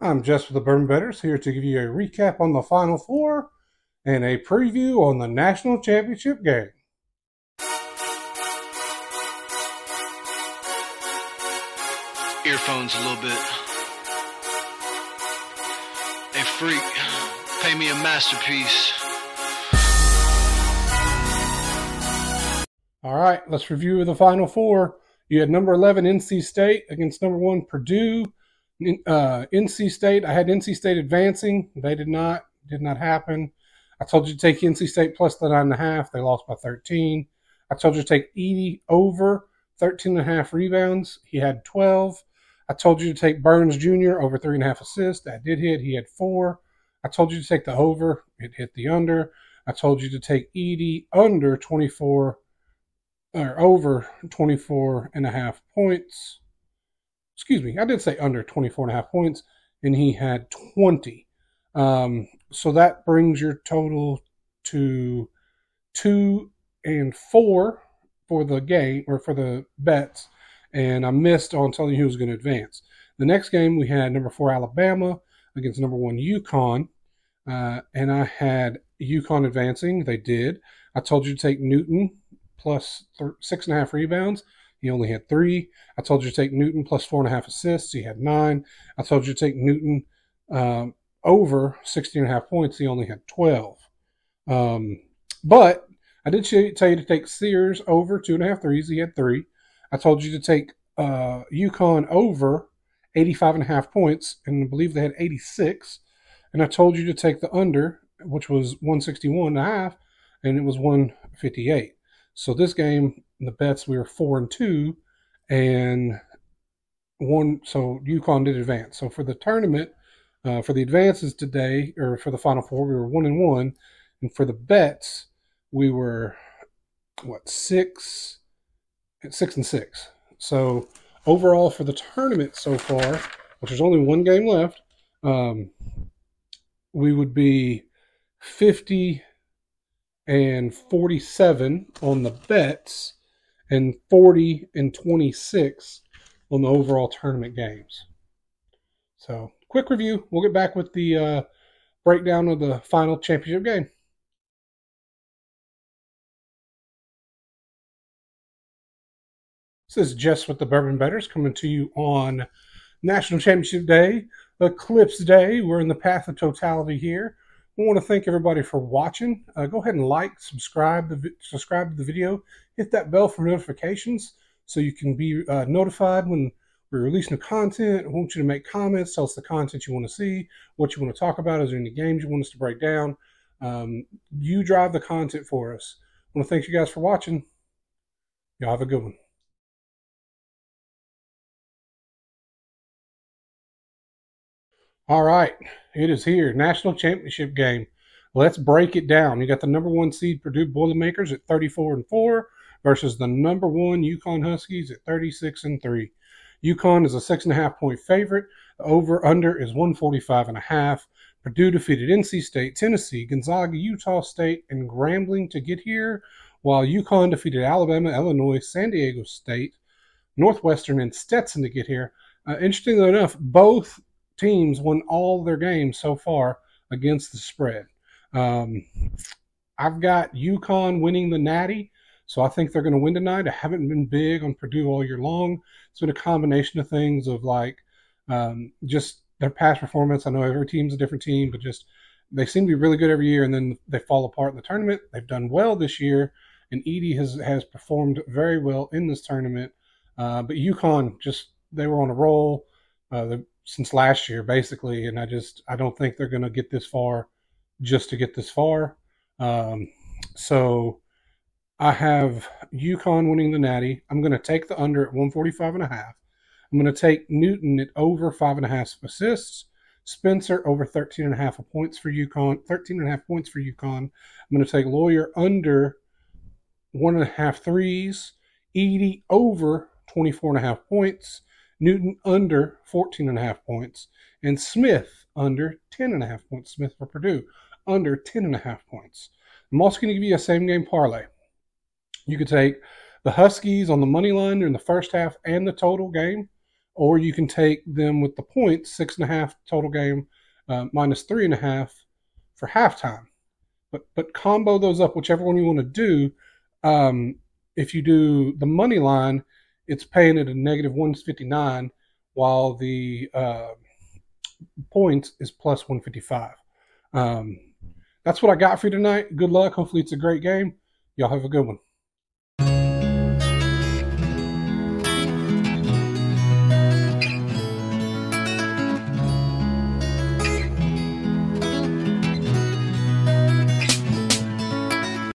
I'm Jess with the Bourbon Betters, here to give you a recap on the Final Four and a preview on the National Championship game. Earphones a little bit. Hey freak, pay me a masterpiece. All right, let's review the Final Four. You had number 11 NC State against number 1 Purdue. NC State, I had NC State advancing. They did not happen. I told you to take NC State plus the 9.5. They lost by 13. I told you to take Edey over 13.5 rebounds. He had 12. I told you to take Burns Jr. over 3.5 assists. That did hit. He had 4. I told you to take the over. It hit the under. I told you to take Edey under 24 or over 24.5 points. Excuse me, I did say under 24.5 points, and he had 20. So that brings your total to 2 and 4 for the game, or for the bets, and I missed on telling you who was going to advance. The next game, we had number 4 Alabama against number 1 UConn, and I had UConn advancing. They did. I told you to take Newton plus 6.5 rebounds. He only had 3. I told you to take Newton plus 4.5 assists. He had 9. I told you to take Newton over 16.5 points. He only had 12. But I did tell you to take Sears over 2.5 threes. He had 3. I told you to take UConn over 85.5 points, and I believe they had 86. And I told you to take the under, which was 161.5, and it was 158. So this game, the bets, we were 4 and 2, and 1. So UConn did advance. So for the tournament, for the advances today, or for the Final Four, we were 1 and 1, and for the bets, we were 6 and 6. So overall for the tournament so far, which there's only one game left, we would be 50 and 47 on the bets, and 40 and 26 on the overall tournament games. So, quick review. We'll get back with the breakdown of the final championship game. This is Jess with the Bourbon Betters coming to you on National Championship Day, Eclipse Day. We're in the path of totality here. I want to thank everybody for watching. Go ahead and like, subscribe to the video. Hit that bell for notifications so you can be notified when we're releasing new content. I want you to make comments. Tell us the content you want to see, what you want to talk about. Is there any games you want us to break down? You drive the content for us. I want to thank you guys for watching. Y'all have a good one. All right, it is here. National Championship game. Let's break it down. You got the number 1 seed Purdue Boilermakers at 34-4 versus the number 1 UConn Huskies at 36-3. UConn is a 6.5 point favorite. The over/under is 145.5. Purdue defeated NC State, Tennessee, Gonzaga, Utah State, and Grambling to get here, while UConn defeated Alabama, Illinois, San Diego State, Northwestern, and Stetson to get here. Interestingly enough, both teams won all their games so far against the spread. I've got UConn winning the Natty, so I think they're going to win tonight. I haven't been big on Purdue all year long. It's been a combination of things of just their past performance. I know every team's a different team, but just they seem to be really good every year, and then they fall apart in the tournament. They've done well this year, and Edey has performed very well in this tournament. But UConn, they were on a roll since last year, basically, and I don't think they're going to get this far just to get this far. So I have UConn winning the Natty. I'm going to take the under at 145.5. I'm going to take Newton at over 5.5 assists. Spencer over 13.5 points for UConn. 13.5 points for UConn. I'm going to take Lawyer under 1.5 threes. Edey over 24.5 points. Newton under 14.5 points, and Smith under 10.5 points. Smith for Purdue under 10.5 points. I'm also going to give you a same game parlay. You could take the Huskies on the money line during the first half and the total game, or you can take them with the points, 6.5 total game, minus 3.5 for halftime. But combo those up, whichever one you want to do. If you do the money line, it's paying at a negative 159, while the points is plus 155. That's what I got for you tonight. Good luck. Hopefully it's a great game. Y'all have a good one.